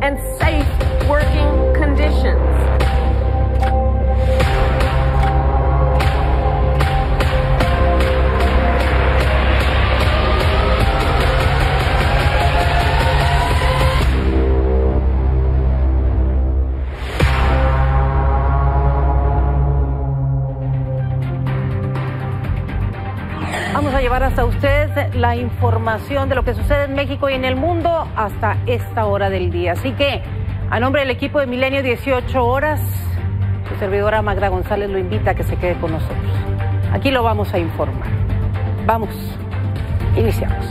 and safe working conditions. Vamos a llevar hasta usted la información de lo que sucede en México y en el mundo hasta esta hora del día. Así que, a nombre del equipo de Milenio 18 Horas, su servidora Magda González lo invita a que se quede con nosotros. Aquí lo vamos a informar. Vamos, iniciamos.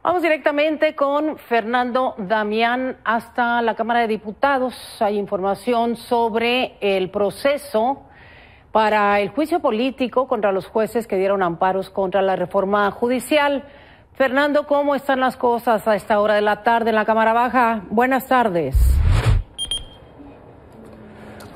Vamos directamente con Fernando Damián hasta la Cámara de Diputados. Hay información sobre el proceso para el juicio político contra los jueces que dieron amparos contra la reforma judicial. Fernando, ¿cómo están las cosas a esta hora de la tarde en la Cámara Baja? Buenas tardes.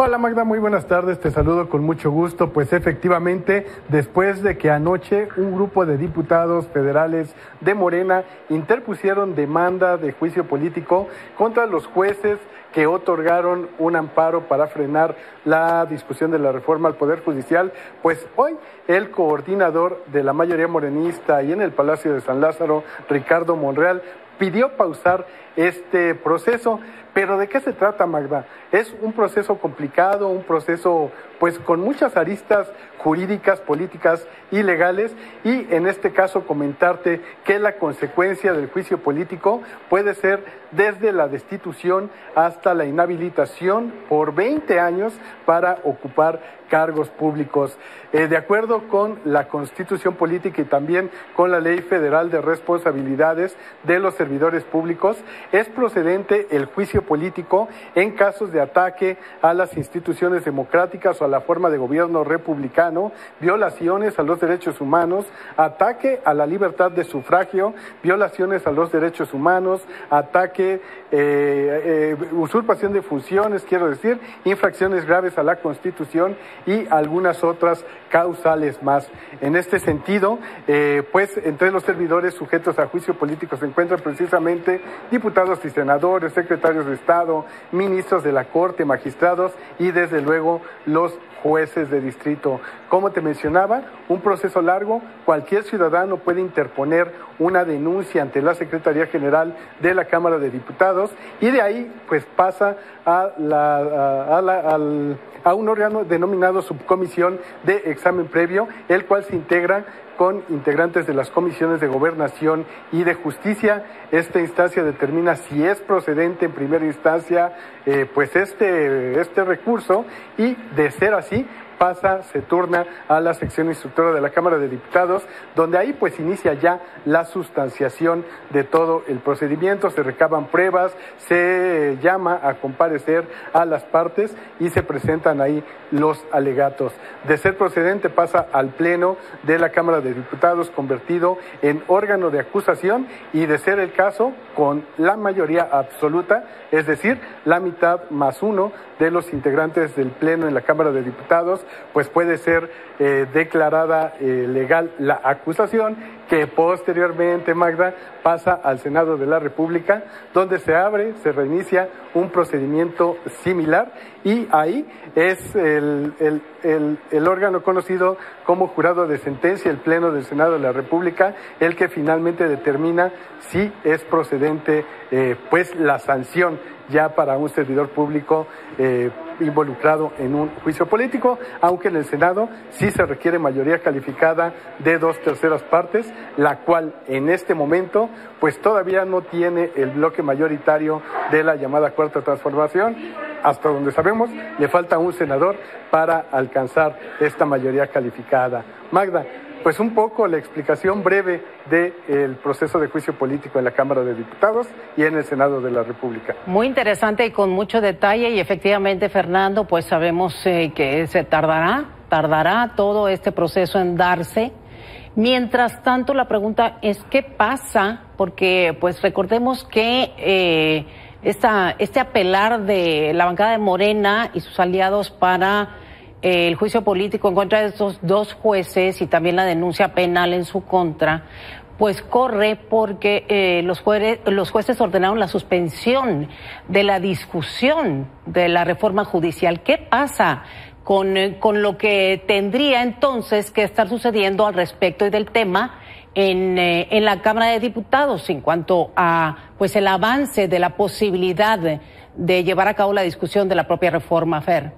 Hola Magda, muy buenas tardes, te saludo con mucho gusto. Pues efectivamente, después de que anoche un grupo de diputados federales de Morena interpusieron demanda de juicio político contra los jueces que otorgaron un amparo para frenar la discusión de la reforma al Poder Judicial, pues hoy el coordinador de la mayoría morenista y en el Palacio de San Lázaro, Ricardo Monreal, pidió pausar este proceso. ¿Pero de qué se trata, Magda? Es un proceso complicado, un proceso pues con muchas aristas jurídicas, políticas y legales, y en este caso comentarte que la consecuencia del juicio político puede ser desde la destitución hasta la inhabilitación por 20 años para ocupar cargos públicos. De acuerdo con la Constitución Política y también con la Ley Federal de Responsabilidades de los Servidores Públicos, es procedente el juicio político en casos de ataque a las instituciones democráticas o a la forma de gobierno republicano, violaciones a los derechos humanos, ataque a la libertad de sufragio, violaciones a los derechos humanos, ataque, usurpación de funciones, infracciones graves a la Constitución y algunas otras causales más. En este sentido, pues entre los servidores sujetos a juicio político se encuentran precisamente diputados y senadores, secretarios de Estado, ministros de la Corte, magistrados y desde luego los jueces de distrito. Como te mencionaba, un proceso largo, cualquier ciudadano puede interponer una denuncia ante la Secretaría General de la Cámara de Diputados y de ahí pues pasa a un órgano denominado Subcomisión de Examen Previo, el cual se integra con integrantes de las comisiones de Gobernación y de Justicia. Esta instancia determina si es procedente en primera instancia pues este recurso, y de ser así se turna a la sección instructora de la Cámara de Diputados, donde ahí pues inicia ya la sustanciación de todo el procedimiento, se recaban pruebas, se llama a comparecer a las partes y se presentan ahí los alegatos. De ser procedente pasa al Pleno de la Cámara de Diputados, convertido en órgano de acusación, y de ser el caso con la mayoría absoluta, es decir, la mitad más uno de los integrantes del Pleno en la Cámara de Diputados, pues puede ser declarada legal la acusación, que posteriormente, Magda, pasa al Senado de la República, donde se reinicia un procedimiento similar, y ahí es el órgano conocido como jurado de sentencia, el Pleno del Senado de la República, el que finalmente determina si es procedente pues la sanción ya para un servidor público involucrado en un juicio político, aunque en el Senado sí se requiere mayoría calificada de 2/3 partes, la cual en este momento pues todavía no tiene el bloque mayoritario de la llamada Cuarta Transformación. Hasta donde sabemos, le falta un senador para alcanzar esta mayoría calificada. Magda, pues un poco la explicación breve del proceso de juicio político en la Cámara de Diputados y en el Senado de la República. Muy interesante y con mucho detalle, y efectivamente, Fernando, pues sabemos que se tardará todo este proceso en darse. Mientras tanto, la pregunta es ¿qué pasa? Porque pues recordemos que este apelar de la bancada de Morena y sus aliados para el juicio político en contra de estos dos jueces y también la denuncia penal en su contra, pues corre porque los jueces ordenaron la suspensión de la discusión de la reforma judicial. ¿Qué pasa con lo que tendría entonces que estar sucediendo al respecto y del tema en la Cámara de Diputados en cuanto a pues el avance de la posibilidad de llevar a cabo la discusión de la propia reforma, Fer?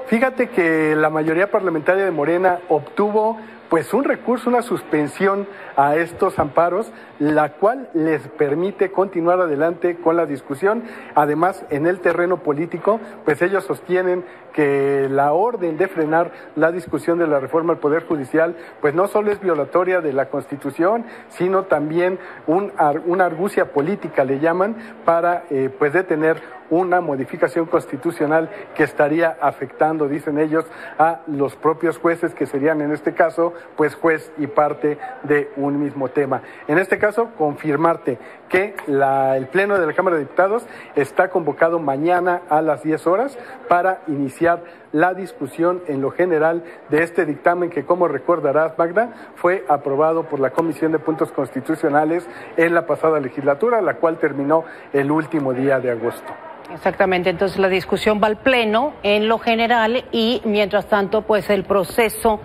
Fíjate que la mayoría parlamentaria de Morena obtuvo pues un recurso, una suspensión a estos amparos, la cual les permite continuar adelante con la discusión. Además, en el terreno político, pues ellos sostienen que la orden de frenar la discusión de la reforma al Poder Judicial, pues no solo es violatoria de la Constitución, sino también una argucia política, le llaman, para pues detener una modificación constitucional que estaría afectando, dicen ellos, a los propios jueces, que serían en este caso, pues juez y parte de un mismo tema. En este caso, confirmarte que el Pleno de la Cámara de Diputados está convocado mañana a las 10 horas para iniciar la discusión en lo general de este dictamen que, como recordarás, Magda, fue aprobado por la Comisión de Puntos Constitucionales en la pasada legislatura, la cual terminó el último día de agosto. Exactamente, entonces la discusión va al Pleno en lo general y mientras tanto pues el proceso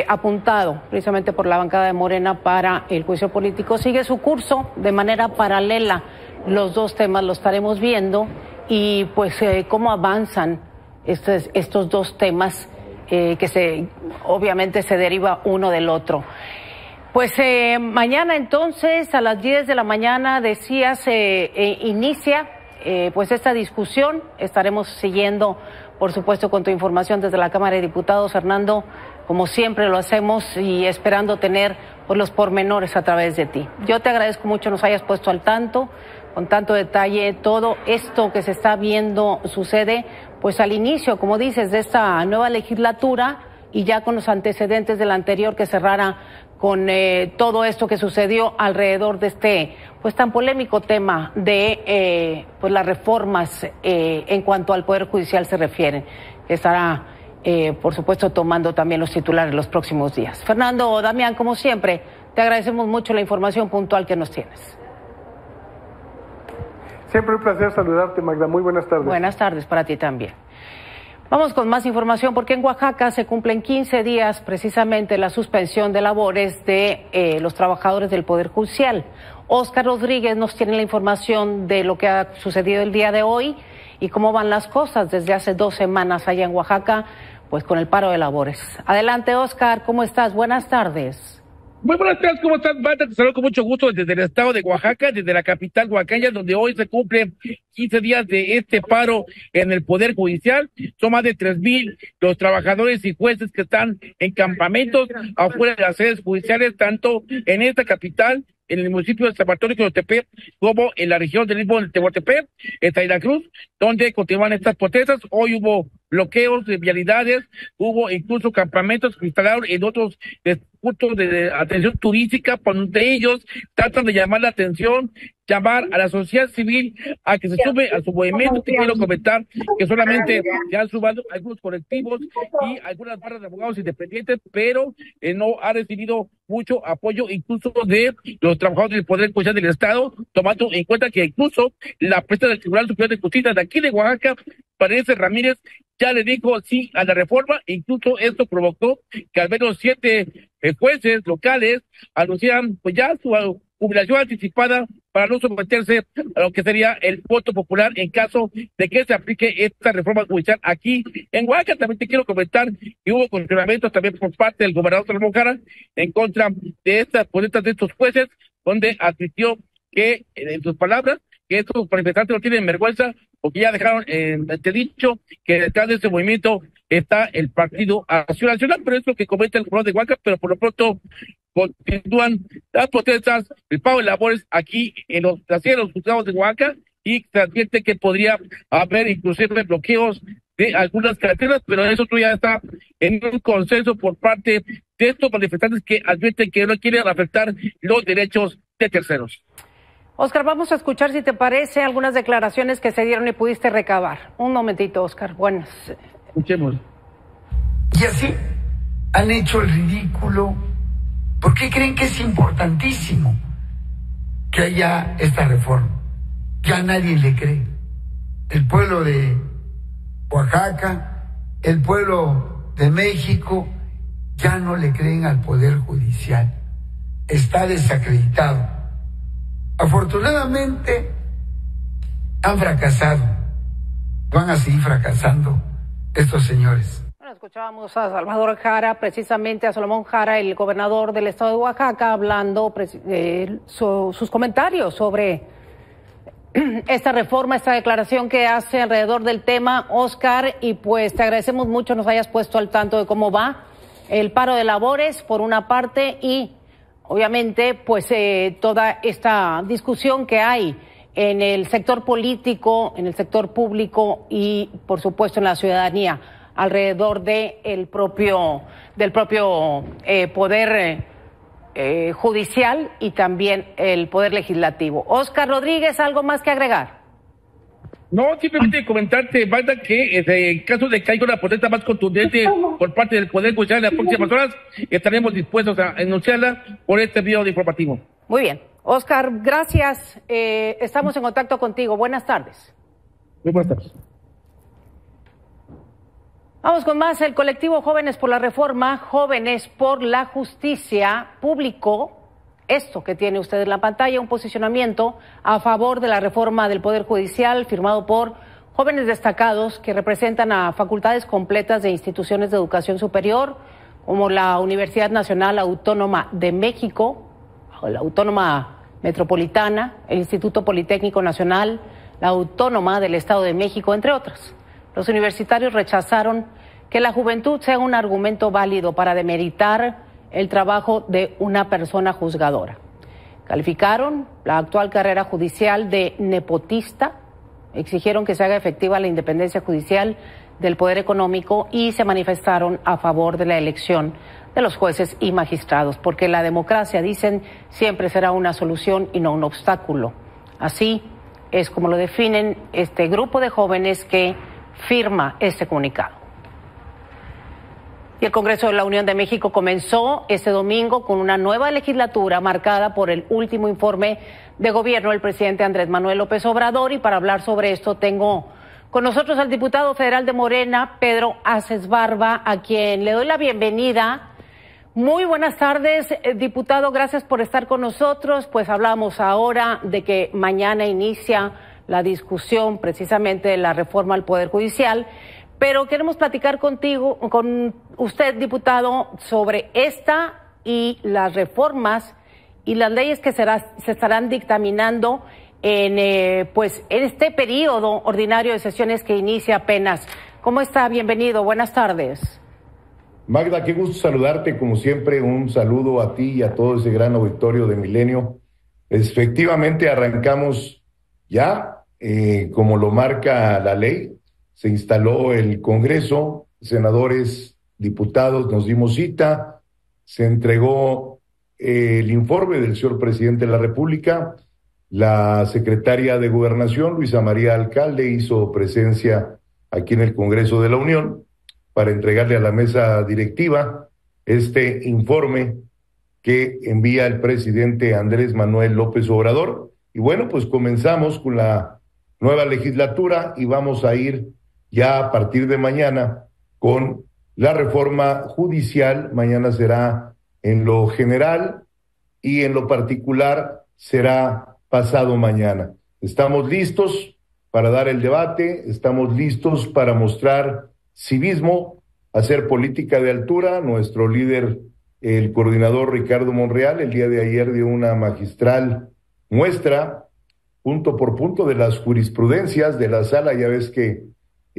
apuntado precisamente por la bancada de Morena para el juicio político sigue su curso de manera paralela. Los dos temas los estaremos viendo y pues cómo avanzan estos dos temas que obviamente se deriva uno del otro. Pues mañana entonces a las 10 de la mañana decías inicia pues esta discusión. Estaremos siguiendo, por supuesto, con tu información desde la Cámara de Diputados, Fernando, como siempre lo hacemos y esperando tener pues los pormenores a través de ti. Yo te agradezco mucho nos hayas puesto al tanto, con tanto detalle, todo esto que se está viendo sucede pues al inicio, como dices, de esta nueva legislatura y ya con los antecedentes de la anterior que cerrara con todo esto que sucedió alrededor de este pues tan polémico tema de pues las reformas en cuanto al Poder Judicial se refieren, que estará por supuesto tomando también los titulares los próximos días. Fernando, Damián, como siempre, te agradecemos mucho la información puntual que nos tienes. Siempre un placer saludarte, Magda. Muy buenas tardes. Buenas tardes para ti también. Vamos con más información porque en Oaxaca se cumplen 15 días precisamente la suspensión de labores de los trabajadores del Poder Judicial. Óscar Rodríguez nos tiene la información de lo que ha sucedido el día de hoy y cómo van las cosas desde hace 2 semanas allá en Oaxaca, pues con el paro de labores. Adelante, Óscar, ¿cómo estás? Buenas tardes. Muy buenas tardes, ¿cómo estás, Marta? Te saludo con mucho gusto desde el estado de Oaxaca, desde la capital oaxaqueña, donde hoy se cumplen 15 días de este paro en el Poder Judicial. Son más de 3,000 los trabajadores y jueces que están en campamentos afuera de las sedes judiciales, tanto en esta capital, en el municipio de San Bartolo y Cotepec, como en la región del mismo Tehuantepec, en Tairacruz, donde continúan estas protestas. Hoy hubo bloqueos de vialidades, hubo incluso campamentos que instalaron en otros puntos de atención turística, por donde ellos tratan de llamar la atención, llamar a la sociedad civil a que se sume a su movimiento. Te quiero comentar que solamente se han sumado algunos colectivos y algunas barras de abogados independientes, pero no ha recibido mucho apoyo incluso de los trabajadores del Poder Judicial del Estado, tomando en cuenta que incluso la presa del Tribunal Superior de Justicia de aquí de Oaxaca, Paredes Ramírez, ya le dijo sí a la reforma. Incluso esto provocó que al menos 7 jueces locales anunciaran pues ya su jubilación anticipada para no someterse a lo que sería el voto popular en caso de que se aplique esta reforma judicial aquí en Oaxaca. También te quiero comentar que hubo cuestionamientos también por parte del gobernador Salomón Jara en contra de estas protestas de estos jueces, donde admitió que, en sus palabras, que estos manifestantes no tienen vergüenza porque ya dejaron dicho que detrás de este movimiento está el Partido Acción Nacional. Pero es lo que comenta el gobernador de Oaxaca. Pero por lo pronto continúan las protestas, el pago de labores aquí en las sedes de los juzgados de Oaxaca, y se advierte que podría haber inclusive bloqueos de algunas carreteras, pero eso ya está en un consenso por parte de estos manifestantes que advierten que no quieren afectar los derechos de terceros. Oscar, vamos a escuchar, si te parece, algunas declaraciones que se dieron y pudiste recabar. Un momentito, Oscar. Buenas. Escuchemos. Y así han hecho el ridículo. ¿Por qué creen que es importantísimo que haya esta reforma? Ya nadie le cree. El pueblo de Oaxaca, el pueblo de México, ya no le creen al Poder Judicial. Está desacreditado. Afortunadamente han fracasado. Van a seguir fracasando estos señores. Bueno, escuchábamos a Salvador Jara, precisamente a Salomón Jara, el gobernador del estado de Oaxaca, hablando sus comentarios sobre esta reforma, esta declaración que hace alrededor del tema, Oscar, y pues te agradecemos mucho nos hayas puesto al tanto de cómo va el paro de labores, por una parte, y obviamente pues toda esta discusión que hay en el sector político, en el sector público y por supuesto en la ciudadanía alrededor del propio poder judicial y también el poder legislativo. Oscar Rodríguez, ¿algo más que agregar? No, simplemente comentarte, Magda, que en caso de que haya una protesta más contundente por parte del Poder Judicial en las próximas horas, estaremos dispuestos a anunciarla por este video informativo. Muy bien. Oscar, gracias. Estamos en contacto contigo. Buenas tardes. Muy buenas tardes. Vamos con más. El colectivo Jóvenes por la Reforma, Jóvenes por la Justicia, publicó esto que tiene usted en la pantalla, un posicionamiento a favor de la reforma del Poder Judicial firmado por jóvenes destacados que representan a facultades completas de instituciones de educación superior, como la Universidad Nacional Autónoma de México, o la Autónoma Metropolitana, el Instituto Politécnico Nacional, la Autónoma del Estado de México, entre otras. Los universitarios rechazaron que la juventud sea un argumento válido para demeritar el trabajo de una persona juzgadora. Calificaron la actual carrera judicial de nepotista, exigieron que se haga efectiva la independencia judicial del poder económico y se manifestaron a favor de la elección de los jueces y magistrados, porque la democracia, dicen, siempre será una solución y no un obstáculo. Así es como lo definen este grupo de jóvenes que firma este comunicado. Y el Congreso de la Unión de México comenzó este domingo con una nueva legislatura marcada por el último informe de gobierno del presidente Andrés Manuel López Obrador. Y para hablar sobre esto tengo con nosotros al diputado federal de Morena, Pedro Aces Barba, a quien le doy la bienvenida. Muy buenas tardes, diputado, gracias por estar con nosotros. Pues hablamos ahora de que mañana inicia la discusión precisamente de la reforma al Poder Judicial. Pero queremos platicar contigo, con usted, diputado, sobre esta y las reformas y las leyes que se estarán dictaminando en este periodo ordinario de sesiones que inicia apenas. ¿Cómo está? Bienvenido. Buenas tardes. Magda, qué gusto saludarte. Como siempre, un saludo a ti y a todo ese gran auditorio de Milenio. Efectivamente, arrancamos ya, como lo marca la ley. Se instaló el Congreso, senadores, diputados, nos dimos cita, se entregó el informe del señor presidente de la República, la secretaria de Gobernación, Luisa María Alcalde, hizo presencia aquí en el Congreso de la Unión para entregarle a la mesa directiva este informe que envía el presidente Andrés Manuel López Obrador. Y bueno, pues comenzamos con la nueva legislatura y vamos a ir ya a partir de mañana con la reforma judicial. Mañana será en lo general y en lo particular será pasado mañana. Estamos listos para dar el debate, estamos listos para mostrar civismo, hacer política de altura. Nuestro líder, el coordinador Ricardo Monreal, el día de ayer dio una magistral muestra, punto por punto, de las jurisprudencias de la sala. Ya ves que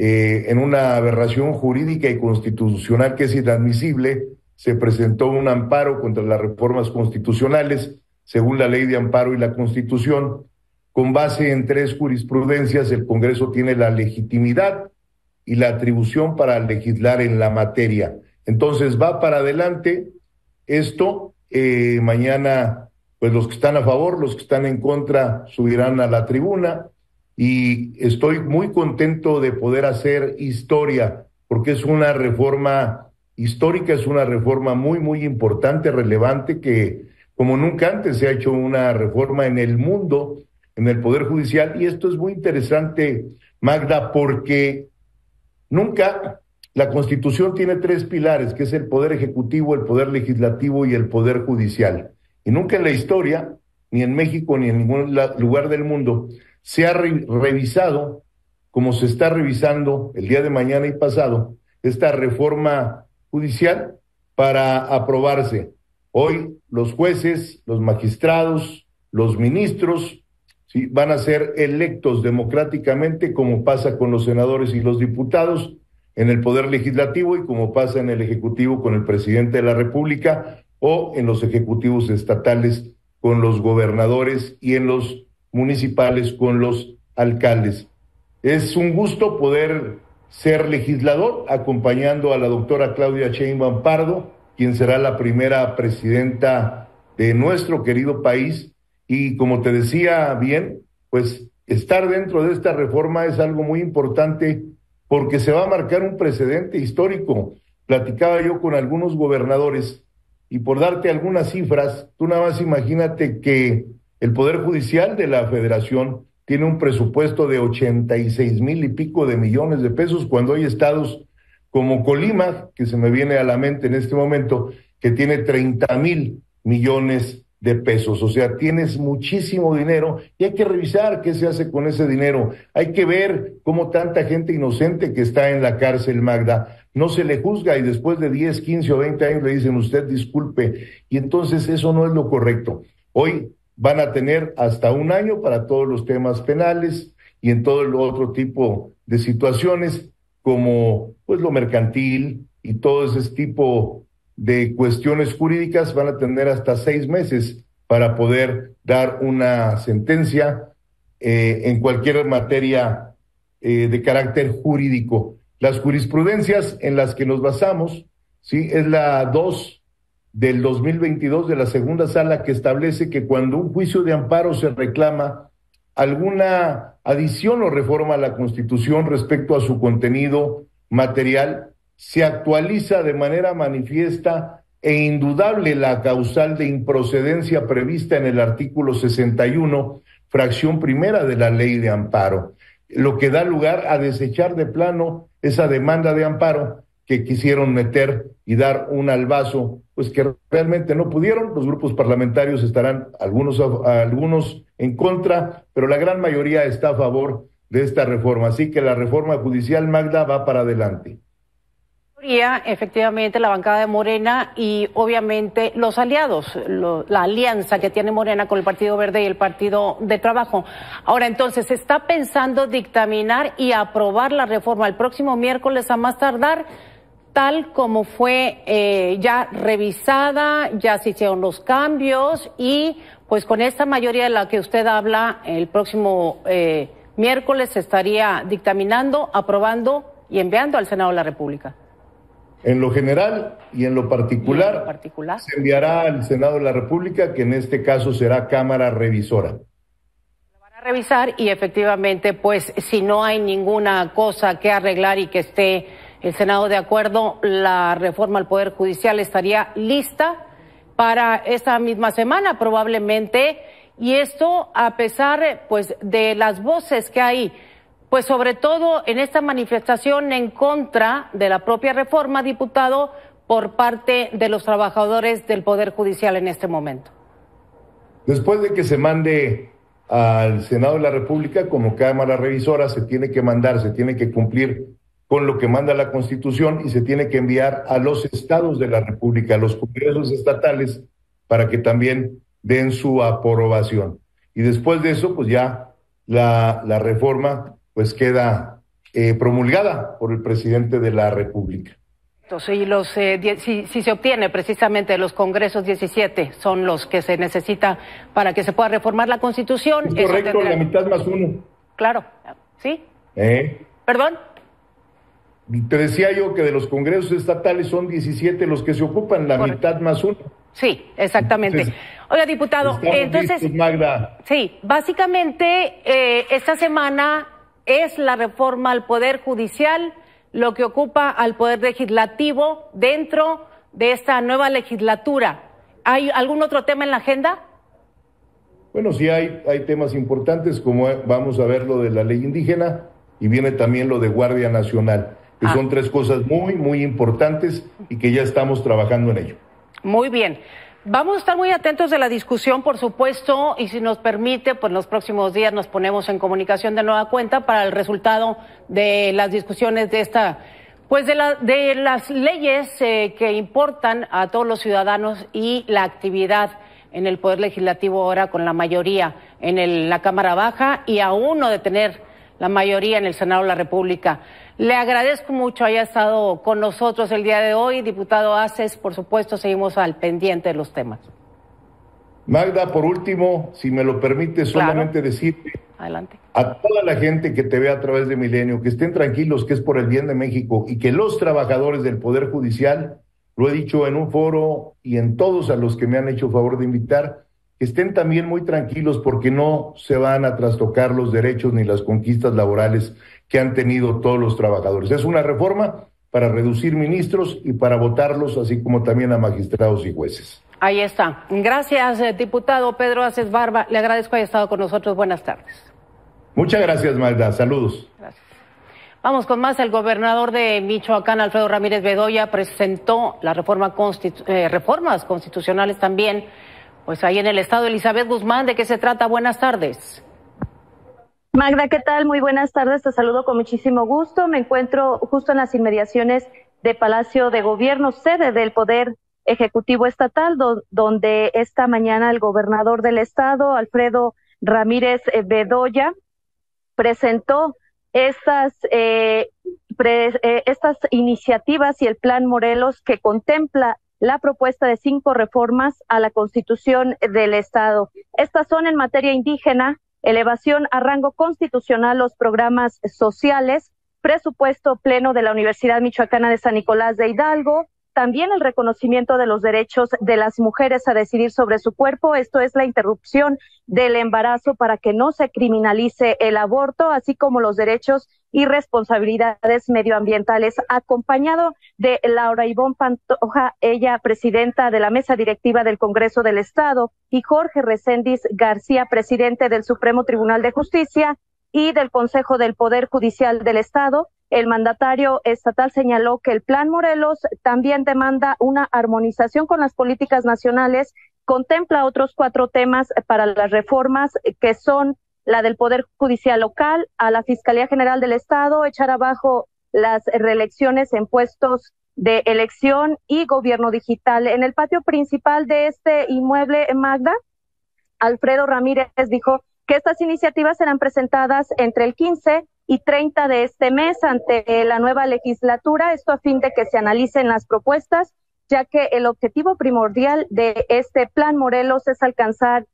en una aberración jurídica y constitucional que es inadmisible, se presentó un amparo contra las reformas constitucionales, según la Ley de Amparo y la Constitución. Con base en 3 jurisprudencias, el Congreso tiene la legitimidad y la atribución para legislar en la materia. Entonces va para adelante esto. Mañana pues los que están a favor, los que están en contra subirán a la tribuna, y estoy muy contento de poder hacer historia, porque es una reforma histórica, es una reforma muy, muy importante, relevante, que como nunca antes se ha hecho una reforma en el mundo, en el Poder Judicial, y esto es muy interesante, Magda, porque nunca la Constitución tiene tres pilares, que es el Poder Ejecutivo, el Poder Legislativo y el Poder Judicial. Y nunca en la historia, ni en México, ni en ningún lugar del mundo, se ha revisado, como se está revisando el día de mañana y pasado, esta reforma judicial para aprobarse. Hoy los jueces, los magistrados, los ministros, ¿sí?, van a ser electos democráticamente, como pasa con los senadores y los diputados en el Poder Legislativo y como pasa en el Ejecutivo con el presidente de la República, o en los ejecutivos estatales con los gobernadores y en los municipales con los alcaldes. Es un gusto poder ser legislador acompañando a la doctora Claudia Sheinbaum Pardo, quien será la primera presidenta de nuestro querido país. Y como te decía bien, pues estar dentro de esta reforma es algo muy importante porque se va a marcar un precedente histórico. Platicaba yo con algunos gobernadores y por darte algunas cifras, tú nada más imagínate que el Poder Judicial de la Federación tiene un presupuesto de 86,000 y pico de millones de pesos, cuando hay estados como Colima, que se me viene a la mente en este momento, que tiene 30,000 millones de pesos. O sea, tienes muchísimo dinero y hay que revisar qué se hace con ese dinero. Hay que ver cómo tanta gente inocente que está en la cárcel, Magda, no se le juzga y después de 10, 15 o 20 años le dicen usted disculpe, y entonces eso no es lo correcto. Hoy van a tener hasta 1 año para todos los temas penales y en todo el otro tipo de situaciones como pues lo mercantil y todo ese tipo de cuestiones jurídicas. Van a tener hasta 6 meses para poder dar una sentencia en cualquier materia de carácter jurídico. Las jurisprudencias en las que nos basamos, ¿sí?, es la 2 del 2022 de la segunda sala, que establece que cuando un juicio de amparo se reclama alguna adición o reforma a la Constitución respecto a su contenido material, se actualiza de manera manifiesta e indudable la causal de improcedencia prevista en el artículo 61, fracción primera de la Ley de Amparo, lo que da lugar a desechar de plano esa demanda de amparo que quisieron meter y dar un albazo, pues que realmente no pudieron. Los grupos parlamentarios estarán algunos en contra, pero la gran mayoría está a favor de esta reforma. Así que la reforma judicial, Magda, va para adelante. Efectivamente, la bancada de Morena y obviamente los aliados, la alianza que tiene Morena con el Partido Verde y el Partido de Trabajo. Ahora, entonces, ¿se está pensando dictaminar y aprobar la reforma el próximo miércoles a más tardar, tal como fue ya revisada, ya se hicieron los cambios y pues con esta mayoría de la que usted habla, el próximo miércoles se estaría dictaminando, aprobando y enviando al Senado de la República? En lo general y en lo particular, se enviará al Senado de la República, que en este caso será Cámara Revisora. Lo van a revisar y efectivamente, pues si no hay ninguna cosa que arreglar y que esté el Senado de acuerdo, la reforma al Poder Judicial estaría lista para esta misma semana probablemente, y esto a pesar pues de las voces que hay, pues sobre todo en esta manifestación en contra de la propia reforma, diputado, por parte de los trabajadores del Poder Judicial en este momento. Después de que se mande al Senado de la República como Cámara Revisora, se tiene que cumplir con lo que manda la Constitución y se tiene que enviar a los estados de la República, a los congresos estatales, para que también den su aprobación. Y después de eso, pues ya la reforma pues queda promulgada por el presidente de la República. Entonces, si se obtiene precisamente los congresos 17, son los que se necesita para que se pueda reformar la Constitución. Es correcto, la mitad más uno. Claro, ¿sí? ¿Perdón? Te decía yo que de los congresos estatales son 17 los que se ocupan, la mitad más uno. Sí, exactamente. Oiga, diputado, Estamos entonces, listos, Magda. sí, básicamente esta semana es la reforma al Poder Judicial lo que ocupa al Poder Legislativo dentro de esta nueva legislatura. ¿Hay algún otro tema en la agenda? Bueno, sí hay temas importantes, como vamos a ver lo de la ley indígena y viene también lo de Guardia Nacional, que son tres cosas muy, muy importantes y que ya estamos trabajando en ello. Muy bien. Vamos a estar muy atentos de la discusión, por supuesto, y si nos permite, pues los próximos días nos ponemos en comunicación de nueva cuenta para el resultado de las discusiones de esta, pues de las leyes que importan a todos los ciudadanos y la actividad en el Poder Legislativo ahora con la mayoría en la Cámara Baja y aún no de tener la mayoría en el Senado de la República. Le agradezco mucho haya estado con nosotros el día de hoy, diputado Aces. Por supuesto, seguimos al pendiente de los temas. Magda, por último, si me lo permite, solamente decirte Adelante. a toda la gente que te ve a través de Milenio, que estén tranquilos, que es por el bien de México y que los trabajadores del Poder Judicial, lo he dicho en un foro y en todos a los que me han hecho favor de invitar, que estén también muy tranquilos porque no se van a trastocar los derechos ni las conquistas laborales que han tenido todos los trabajadores. Es una reforma para reducir ministros y para votarlos, así como también a magistrados y jueces. Ahí está. Gracias, diputado Pedro Aces Barba. Le agradezco haya estado con nosotros. Buenas tardes. Muchas gracias, Magda. Saludos. Gracias. Vamos con más. El gobernador de Michoacán, Alfredo Ramírez Bedoya, presentó la reformas constitucionales también, pues ahí en el estado. Elizabeth Guzmán, ¿de qué se trata? Buenas tardes. Magda, ¿qué tal? Muy buenas tardes, te saludo con muchísimo gusto. Me encuentro justo en las inmediaciones de Palacio de Gobierno, sede del Poder Ejecutivo Estatal, donde esta mañana el gobernador del estado, Alfredo Ramírez Bedoya, presentó estas iniciativas y el Plan Morelos, que contempla la propuesta de 5 reformas a la Constitución del estado. Estas son en materia indígena: elevación a rango constitucional los programas sociales, presupuesto pleno de la Universidad Michoacana de San Nicolás de Hidalgo, también el reconocimiento de los derechos de las mujeres a decidir sobre su cuerpo, esto es la interrupción del embarazo para que no se criminalice el aborto, así como los derechos y responsabilidades medioambientales, acompañado de Laura Ivonne Pantoja, ella presidenta de la mesa directiva del Congreso del Estado, y Jorge Reséndiz García, presidente del Supremo Tribunal de Justicia y del Consejo del Poder Judicial del Estado. El mandatario estatal señaló que el Plan Morelos también demanda una armonización con las políticas nacionales, contempla otros 4 temas para las reformas, que son la del Poder Judicial local, a la Fiscalía General del Estado, echar abajo las reelecciones en puestos de elección y gobierno digital. En el patio principal de este inmueble, Magda, Alfredo Ramírez dijo que estas iniciativas serán presentadas entre el 15 y 30 de este mes ante la nueva legislatura, esto a fin de que se analicen las propuestas, ya que el objetivo primordial de este Plan Morelos es alcanzar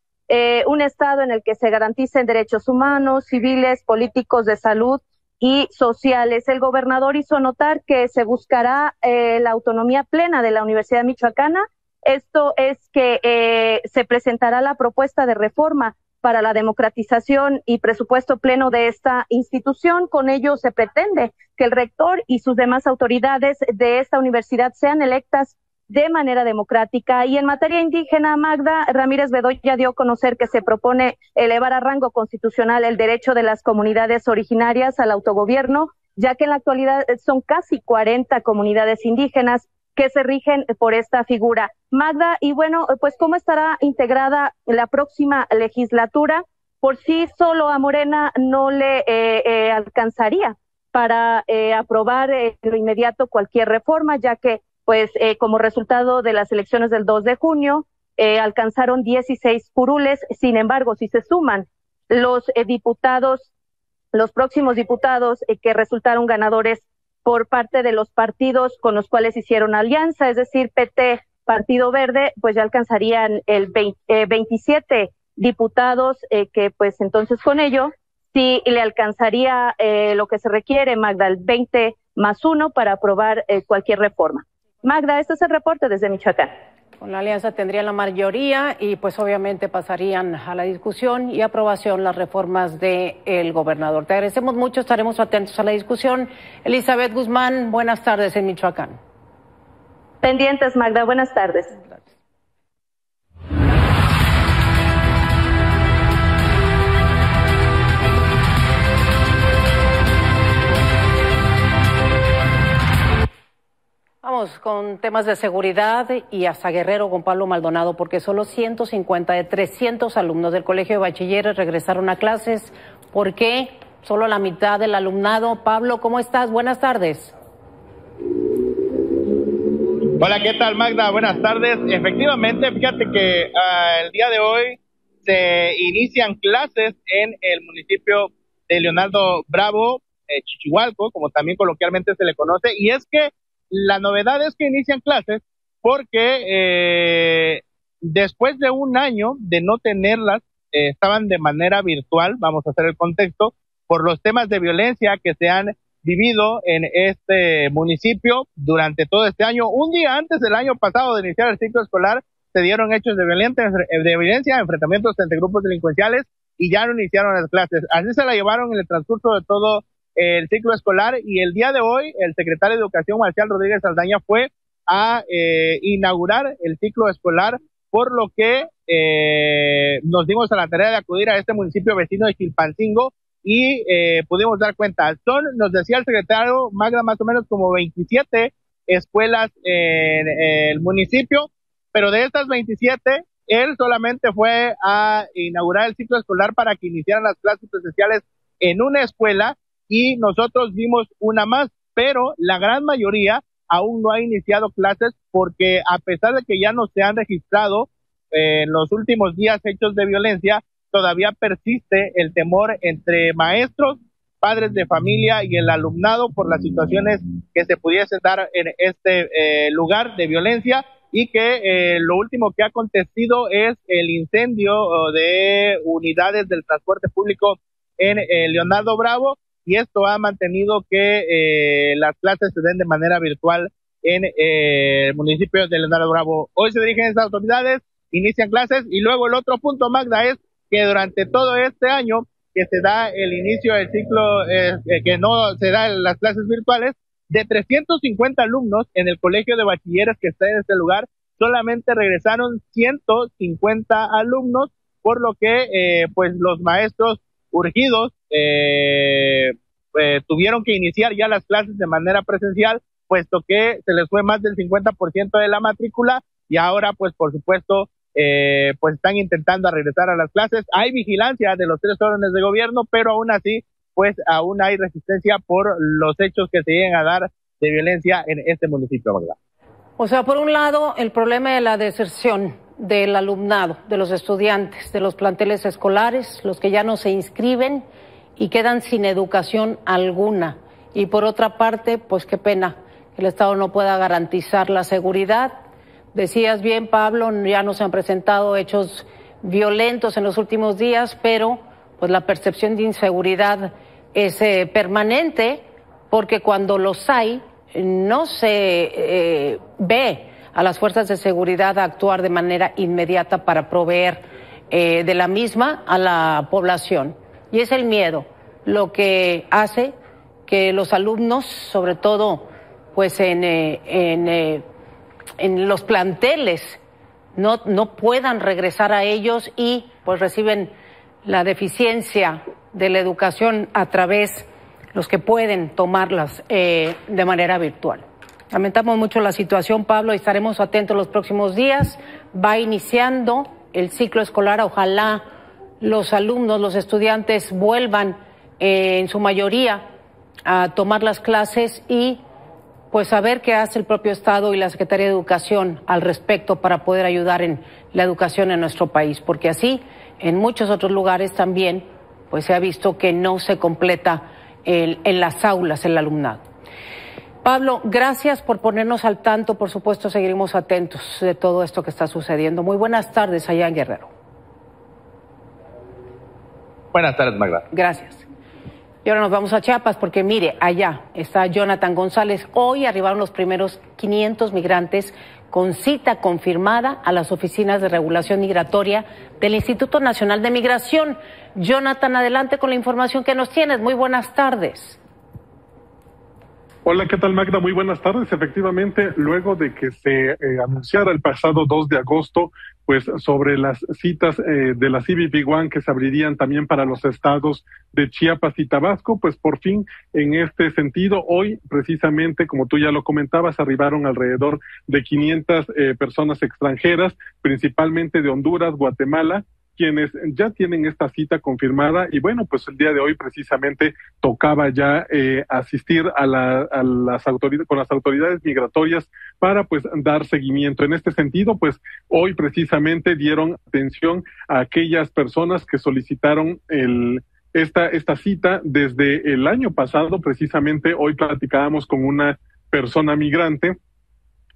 un estado en el que se garanticen derechos humanos, civiles, políticos, de salud y sociales. El gobernador hizo notar que se buscará la autonomía plena de la Universidad Michoacana. Esto es que se presentará la propuesta de reforma para la democratización y presupuesto pleno de esta institución. Con ello se pretende que el rector y sus demás autoridades de esta universidad sean electas de manera democrática. Y en materia indígena, Magda, Ramírez Bedoya dio a conocer que se propone elevar a rango constitucional el derecho de las comunidades originarias al autogobierno, ya que en la actualidad son casi 40 comunidades indígenas que se rigen por esta figura. Magda, y bueno, pues ¿cómo estará integrada la próxima legislatura? Por sí solo a Morena no le alcanzaría para aprobar en lo inmediato cualquier reforma, ya que pues como resultado de las elecciones del 2 de junio alcanzaron 16 curules. Sin embargo, si se suman los diputados, los próximos diputados que resultaron ganadores por parte de los partidos con los cuales hicieron alianza, es decir, PT, Partido Verde, pues ya alcanzarían el 27 diputados, que pues entonces con ello sí le alcanzaría lo que se requiere, Magda, el 20+1 para aprobar cualquier reforma. Magda, este es el reporte desde Michoacán. Con la alianza tendrían la mayoría y pues obviamente pasarían a la discusión y aprobación las reformas del gobernador. Te agradecemos mucho, estaremos atentos a la discusión. Elizabeth Guzmán, buenas tardes en Michoacán. Pendientes, Magda, buenas tardes. Gracias. Vamos con temas de seguridad y hasta Guerrero con Pablo Maldonado, porque solo 150 de 300 alumnos del Colegio de Bachilleres regresaron a clases. ¿Por qué? Solo la mitad del alumnado. Pablo, ¿cómo estás? Buenas tardes. Hola, ¿qué tal, Magda? Buenas tardes. Efectivamente, fíjate que el día de hoy se inician clases en el municipio de Leonardo Bravo, Chichihualco, como también coloquialmente se le conoce, y es que la novedad es que inician clases porque después de un año de no tenerlas, estaban de manera virtual, vamos a hacer el contexto, por los temas de violencia que se han vivido en este municipio durante todo este año. Un día antes del año pasado de iniciar el ciclo escolar, se dieron hechos de violencia, enfrentamientos entre grupos delincuenciales y ya no iniciaron las clases. Así se la llevaron en el transcurso de todo el ciclo escolar y el día de hoy el secretario de Educación, Marcial Rodríguez Saldaña, fue a inaugurar el ciclo escolar, por lo que nos dimos a la tarea de acudir a este municipio vecino de Chilpancingo y pudimos dar cuenta. Nos decía el secretario, Magda, más o menos como 27 escuelas en el municipio, pero de estas 27, él solamente fue a inaugurar el ciclo escolar para que iniciaran las clases presenciales en una escuela y nosotros vimos una más, pero la gran mayoría aún no ha iniciado clases porque a pesar de que ya no se han registrado en los últimos días hechos de violencia, todavía persiste el temor entre maestros, padres de familia y el alumnado por las situaciones que se pudiesen dar en este lugar de violencia y que lo último que ha acontecido es el incendio de unidades del transporte público en Leonardo Bravo, y esto ha mantenido que las clases se den de manera virtual en el municipio de Leonardo Bravo. Hoy se dirigen esas autoridades, inician clases, y luego el otro punto, Magda, es que durante todo este año que se da el inicio del ciclo, que no se dan las clases virtuales, de 350 alumnos en el colegio de bachilleres que está en este lugar, solamente regresaron 150 alumnos, por lo que pues los maestros urgidos tuvieron que iniciar ya las clases de manera presencial, puesto que se les fue más del 50% de la matrícula y ahora pues por supuesto pues están intentando regresar a las clases. Hay vigilancia de los 3 órdenes de gobierno, pero aún así pues aún hay resistencia por los hechos que se lleguen a dar de violencia en este municipio, ¿verdad? O sea, por un lado, el problema de la deserción del alumnado, de los estudiantes, de los planteles escolares, los que ya no se inscriben y quedan sin educación alguna. Y por otra parte, pues qué pena que el Estado no pueda garantizar la seguridad. Decías bien, Pablo, ya no se han presentado hechos violentos en los últimos días, pero pues la percepción de inseguridad es permanente, porque cuando los hay, no se ve a las fuerzas de seguridad a actuar de manera inmediata para proveer de la misma a la población. Y es el miedo lo que hace que los alumnos, sobre todo pues en los planteles, no puedan regresar a ellos y pues reciben la deficiencia de la educación a través los que pueden tomarlas de manera virtual. Lamentamos mucho la situación, Pablo, y estaremos atentos los próximos días. Va iniciando el ciclo escolar. Ojalá los alumnos, los estudiantes vuelvan en su mayoría a tomar las clases y pues saber qué hace el propio Estado y la Secretaría de Educación al respecto para poder ayudar en la educación en nuestro país, porque así en muchos otros lugares también pues se ha visto que no se completa en las aulas el alumnado. Pablo, gracias por ponernos al tanto. Por supuesto, seguiremos atentos de todo esto que está sucediendo. Muy buenas tardes allá en Guerrero. Buenas tardes, Magda. Gracias. Y ahora nos vamos a Chiapas porque mire, allá está Jonathan González. Hoy arribaron los primeros 500 migrantes con cita confirmada a las oficinas de regulación migratoria del Instituto Nacional de Migración. Jonathan, adelante con la información que nos tienes. Muy buenas tardes. Hola, ¿qué tal, Magda? Muy buenas tardes. Efectivamente, luego de que se anunciara el pasado 2 de agosto, pues sobre las citas de la CBP One que se abrirían también para los estados de Chiapas y Tabasco, pues por fin en este sentido, hoy precisamente, como tú ya lo comentabas, arribaron alrededor de 500 personas extranjeras, principalmente de Honduras, Guatemala, quienes ya tienen esta cita confirmada y bueno, pues el día de hoy precisamente tocaba ya asistir a las autoridades, con las autoridades migratorias para pues dar seguimiento. En este sentido, pues hoy precisamente dieron atención a aquellas personas que solicitaron esta cita desde el año pasado. Precisamente hoy platicábamos con una persona migrante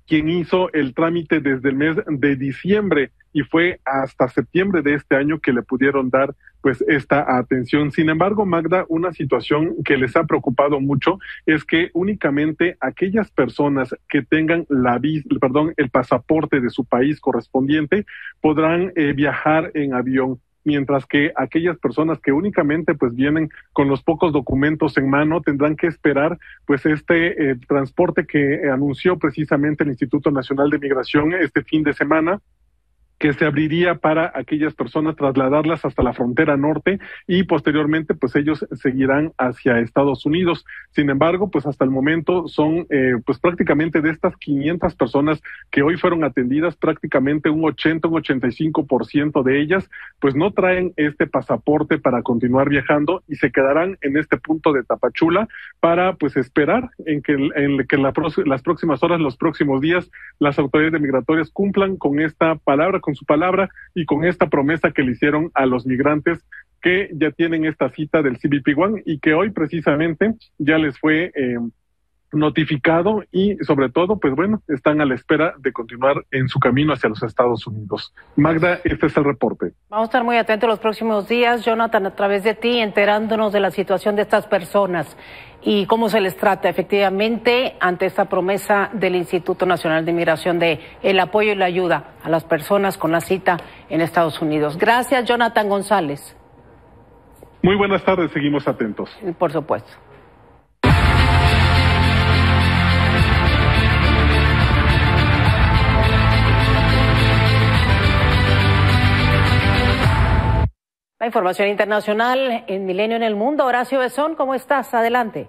quien hizo el trámite desde el mes de diciembre y fue hasta septiembre de este año que le pudieron dar pues esta atención. Sin embargo, Magda, una situación que les ha preocupado mucho es que únicamente aquellas personas que tengan el pasaporte de su país correspondiente podrán viajar en avión, mientras que aquellas personas que únicamente pues vienen con los pocos documentos en mano tendrán que esperar pues este transporte que anunció precisamente el Instituto Nacional de Migración este fin de semana, que se abriría para aquellas personas trasladarlas hasta la frontera norte y posteriormente pues ellos seguirán hacia Estados Unidos. Sin embargo, pues hasta el momento son pues prácticamente de estas 500 personas que hoy fueron atendidas, prácticamente un 85% de ellas pues no traen este pasaporte para continuar viajando y se quedarán en este punto de Tapachula para pues esperar en que las próximas horas, los próximos días, las autoridades migratorias cumplan con esta palabra, con su palabra y con esta promesa que le hicieron a los migrantes que ya tienen esta cita del CBP One y que hoy precisamente ya les fue notificado y sobre todo, pues bueno, están a la espera de continuar en su camino hacia los Estados Unidos. Magda, este es el reporte. Vamos a estar muy atentos los próximos días, Jonathan, a través de ti, enterándonos de la situación de estas personas y cómo se les trata efectivamente ante esta promesa del Instituto Nacional de Migración de el apoyo y la ayuda a las personas con la cita en Estados Unidos. Gracias, Jonathan González. Muy buenas tardes, seguimos atentos. Por supuesto. La información internacional en Milenio en el Mundo. Horacio Besón, ¿cómo estás? Adelante.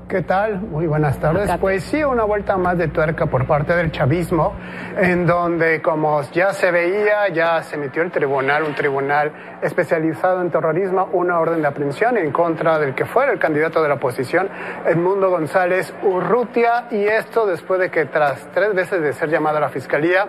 ¿Qué tal? Muy buenas tardes. Pues sí, una vuelta más de tuerca por parte del chavismo, en donde, como ya se veía, ya se emitió un tribunal especializado en terrorismo, una orden de aprehensión en contra del que fuera el candidato de la oposición, Edmundo González Urrutia, y esto después de que tras 3 veces de ser llamado a la fiscalía,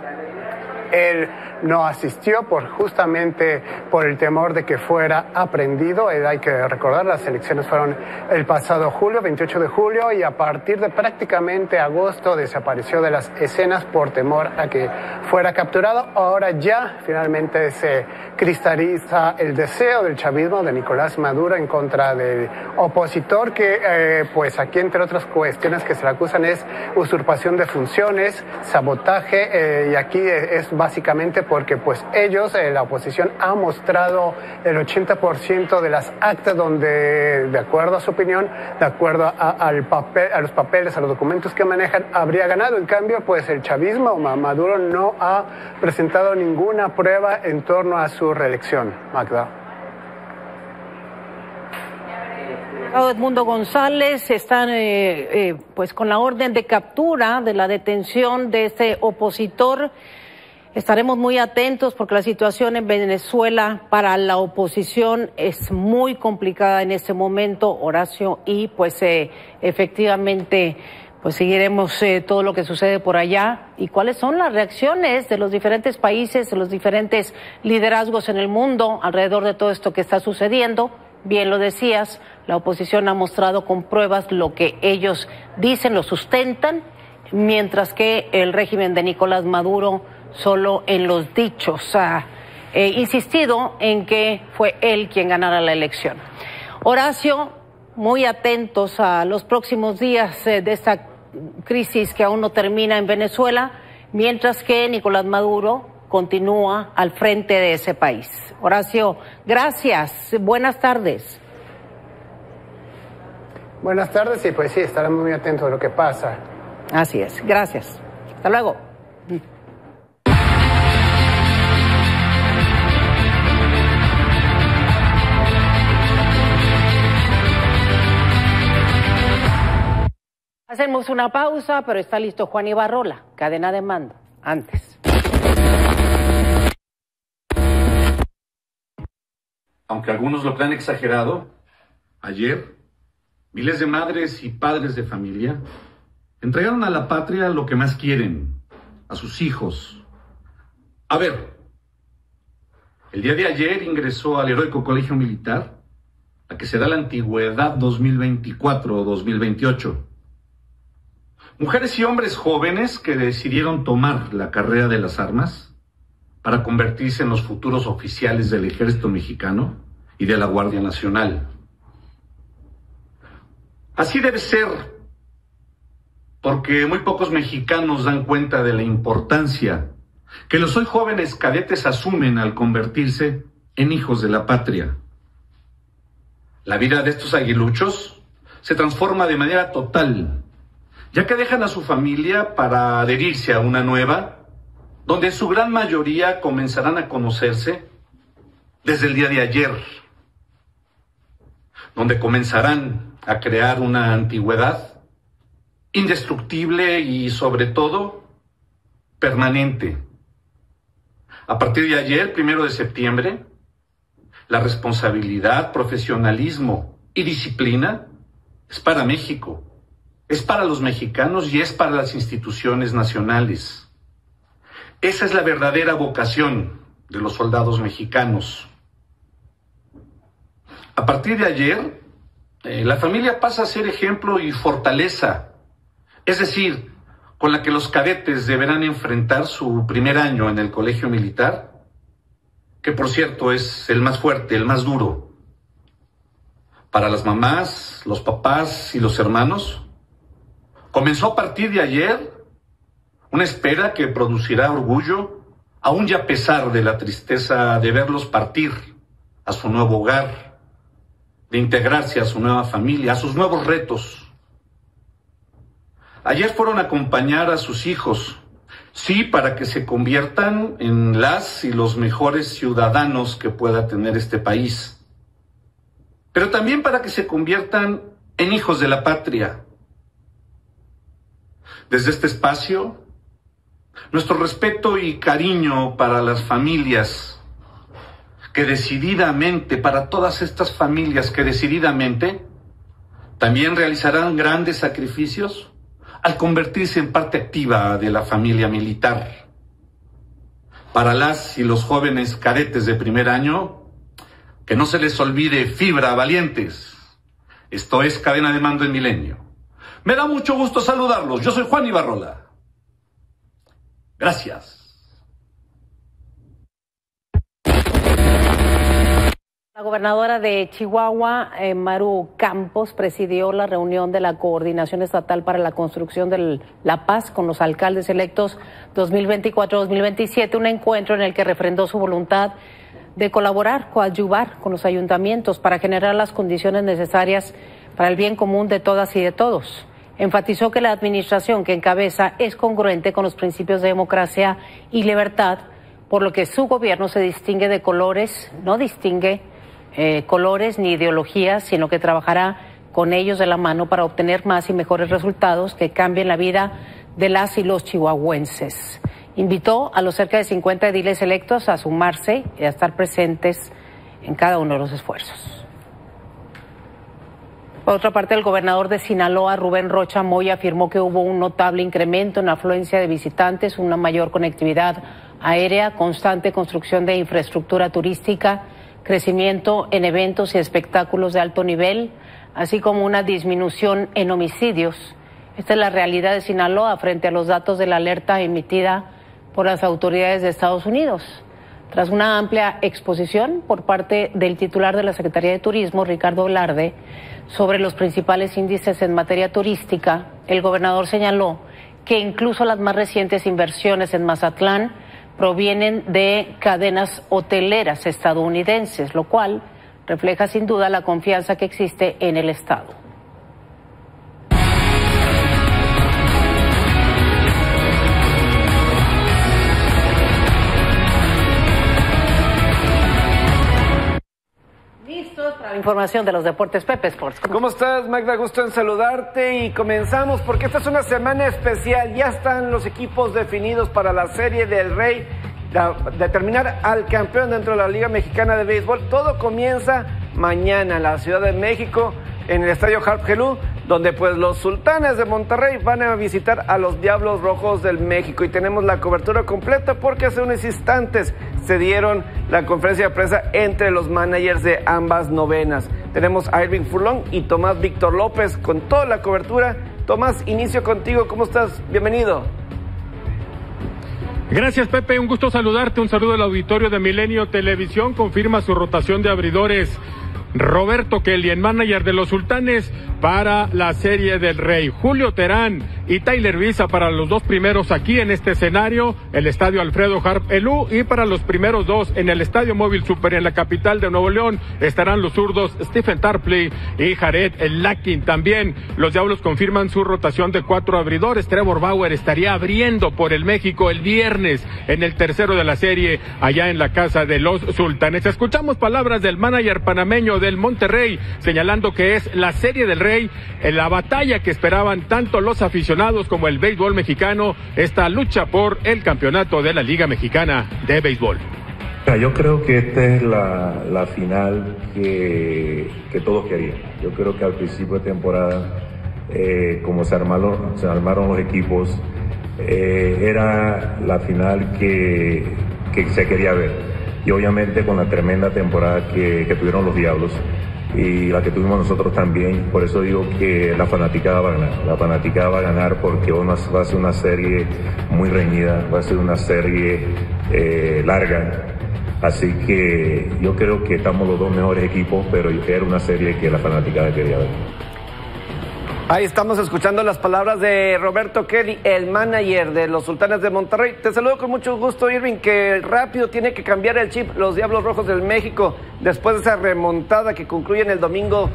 él no asistió justamente por el temor de que fuera aprehendido. Hay que recordar, las elecciones fueron el pasado julio, 28 de julio, y a partir de prácticamente agosto desapareció de las escenas por temor a que fuera capturado. Ahora ya finalmente se cristaliza el deseo del chavismo de Nicolás Maduro en contra del opositor, que pues aquí entre otras cuestiones que se le acusan es usurpación de funciones, sabotaje, y aquí es básicamente porque pues ellos, la oposición, ha mostrado el 80% de las actas donde, de acuerdo a su opinión, de acuerdo a los papeles, a los documentos que manejan, habría ganado. En cambio, pues el chavismo, Maduro, no ha presentado ninguna prueba en torno a su reelección. Magda. Edmundo González están pues con la orden de captura de la detención de este opositor. Estaremos muy atentos porque la situación en Venezuela para la oposición es muy complicada en este momento, Horacio, y pues efectivamente pues seguiremos todo lo que sucede por allá y cuáles son las reacciones de los diferentes países, de los diferentes liderazgos en el mundo alrededor de todo esto que está sucediendo. Bien lo decías, la oposición ha mostrado con pruebas lo que ellos dicen, lo sustentan, mientras que el régimen de Nicolás Maduro solo en los dichos ha insistido en que fue él quien ganara la elección. Horacio, muy atentos a los próximos días de esta crisis que aún no termina en Venezuela, mientras que Nicolás Maduro continúa al frente de ese país. Horacio, gracias. Buenas tardes. Buenas tardes y pues sí, estaremos muy atentos a lo que pasa. Así es. Gracias. Hasta luego. Hacemos una pausa, pero está listo Juan Ibarrola, cadena de mando. Antes. Aunque algunos lo crean exagerado, ayer miles de madres y padres de familia entregaron a la patria lo que más quieren, a sus hijos. A ver, el día de ayer ingresó al heroico colegio militar a que se da la antigüedad 2024 o 2028. Mujeres y hombres jóvenes que decidieron tomar la carrera de las armas para convertirse en los futuros oficiales del Ejército Mexicano y de la Guardia Nacional. Así debe ser, porque muy pocos mexicanos dan cuenta de la importancia que los hoy jóvenes cadetes asumen al convertirse en hijos de la patria. La vida de estos aguiluchos se transforma de manera total, ya que dejan a su familia para adherirse a una nueva, donde en su gran mayoría comenzarán a conocerse desde el día de ayer, donde comenzarán a crear una antigüedad indestructible y, sobre todo, permanente. A partir de ayer, 1 de septiembre, la responsabilidad, profesionalismo y disciplina es para México. Es para los mexicanos y es para las instituciones nacionales. Esa es la verdadera vocación de los soldados mexicanos. A partir de ayer, la familia pasa a ser ejemplo y fortaleza, es decir, con la que los cadetes deberán enfrentar su primer año en el colegio militar, que por cierto es el más fuerte, el más duro. Para las mamás, los papás y los hermanos, comenzó a partir de ayer una espera que producirá orgullo, aún y a pesar de la tristeza de verlos partir a su nuevo hogar, de integrarse a su nueva familia, a sus nuevos retos. Ayer fueron a acompañar a sus hijos, sí, para que se conviertan en las y los mejores ciudadanos que pueda tener este país, pero también para que se conviertan en hijos de la patria. Desde este espacio, nuestro respeto y cariño para las familias que decididamente, para todas estas familias que decididamente también realizarán grandes sacrificios al convertirse en parte activa de la familia militar. Para las y los jóvenes cadetes de primer año, que no se les olvide fibra, valientes. Esto es Cadena de Mando en Milenio. Me da mucho gusto saludarlos. Yo soy Juan Ibarrola. Gracias. La gobernadora de Chihuahua, Maru Campos, presidió la reunión de la Coordinación Estatal para la Construcción de la Paz con los alcaldes electos 2024-2027, un encuentro en el que refrendó su voluntad de colaborar, coadyuvar con los ayuntamientos para generar las condiciones necesarias para el bien común de todas y de todos. Enfatizó que la administración que encabeza es congruente con los principios de democracia y libertad, por lo que su gobierno se distingue de colores, no distingue colores ni ideologías, sino que trabajará con ellos de la mano para obtener más y mejores resultados que cambien la vida de las y los chihuahuenses. Invitó a los cerca de 50 ediles electos a sumarse y a estar presentes en cada uno de los esfuerzos. Por otra parte, el gobernador de Sinaloa, Rubén Rocha Moya, afirmó que hubo un notable incremento en la afluencia de visitantes, una mayor conectividad aérea, constante construcción de infraestructura turística, crecimiento en eventos y espectáculos de alto nivel, así como una disminución en homicidios. Esta es la realidad de Sinaloa frente a los datos de la alerta emitida por las autoridades de Estados Unidos. Tras una amplia exposición por parte del titular de la Secretaría de Turismo, Ricardo Velarde, sobre los principales índices en materia turística, El gobernador señaló que incluso las más recientes inversiones en Mazatlán provienen de cadenas hoteleras estadounidenses, lo cual refleja sin duda la confianza que existe en el estado. Listos para la información de los deportes. Pepe Sports. ¿Cómo estás, Magda? Gusto en saludarte y comenzamos porque esta es una semana especial. Ya están los equipos definidos para la Serie del Rey, determinar al campeón dentro de la Liga Mexicana de Béisbol. Todo comienza mañana en la Ciudad de México, en el Estadio Harp Helú, donde pues los Sultanes de Monterrey van a visitar a los Diablos Rojos del México, y tenemos la cobertura completa porque hace unos instantes se dieron la conferencia de prensa entre los managers de ambas novenas. Tenemos a Irving Furlong y Tomás Víctor López con toda la cobertura. Tomás, inicio contigo. ¿Cómo estás? Bienvenido. Gracias, Pepe, un gusto saludarte, un saludo al auditorio de Milenio Televisión. Confirma su rotación de abridores Roberto Kelly, el manager de los Sultanes, para la Serie del Rey. Julio Terán y Tyler Visa para los dos primeros aquí en este escenario, el Estadio Alfredo Harp Helú, y para los primeros dos en el Estadio Móvil Super en la capital de Nuevo León estarán los zurdos Stephen Tarpley y Jared Lakin. También los Diablos confirman su rotación de 4 abridores. Trevor Bauer estaría abriendo por el México el viernes en el tercero de la serie allá en la casa de los Sultanes. Escuchamos palabras del manager panameño del Monterrey señalando que es la Serie del Rey en la batalla que esperaban tanto los aficionados como el béisbol mexicano, esta lucha por el campeonato de la Liga Mexicana de Béisbol. Yo creo que esta es la final que todos querían. Yo creo que al principio de temporada, como se armaron los equipos, era la final que se quería ver. Y obviamente con la tremenda temporada que tuvieron los Diablos y la que tuvimos nosotros también, por eso digo que la fanaticada va a ganar. La fanaticada va a ganar porque va a ser una serie muy reñida, va a ser una serie larga. Así que yo creo que estamos los dos mejores equipos, pero era una serie que la fanaticada quería ver. Ahí estamos escuchando las palabras de Roberto Kelly, el manager de los Sultanes de Monterrey. Te saludo con mucho gusto, Irving, que rápido tiene que cambiar el chip los Diablos Rojos del México. Después de esa remontada que concluyen el domingo,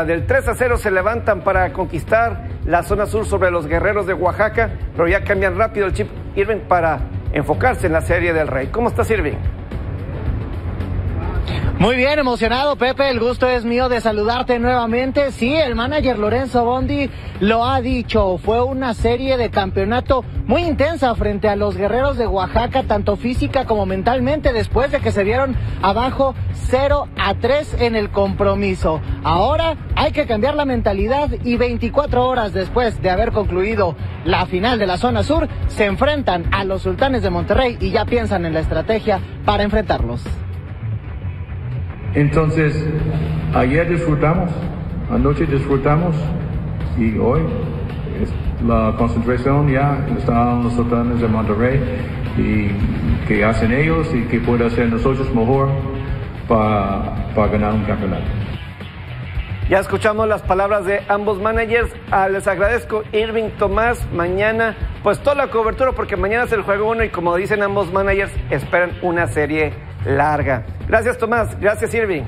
del 3-0 se levantan para conquistar la zona sur sobre los Guerreros de Oaxaca, pero ya cambian rápido el chip, Irving, para enfocarse en la Serie del Rey. ¿Cómo estás, Irving? Muy bien, emocionado, Pepe, el gusto es mío de saludarte nuevamente. Sí, el manager Lorenzo Bondi lo ha dicho, fue una serie de campeonato muy intensa frente a los Guerreros de Oaxaca, tanto física como mentalmente, después de que se dieron abajo 0-3 en el compromiso. Ahora hay que cambiar la mentalidad y 24 horas después de haber concluido la final de la zona sur, se enfrentan a los Sultanes de Monterrey y ya piensan en la estrategia para enfrentarlos. Entonces, ayer disfrutamos, anoche disfrutamos y hoy es la concentración ya están los Sultanes de Monterrey y qué hacen ellos y qué puede hacer nosotros mejor para ganar un campeonato. Ya escuchamos las palabras de ambos managers. Les agradezco, Irving, Tomás. Mañana, pues toda la cobertura, porque mañana es el juego 1 y como dicen ambos managers, esperan una serie larga. Gracias, Tomás. Gracias, Irving.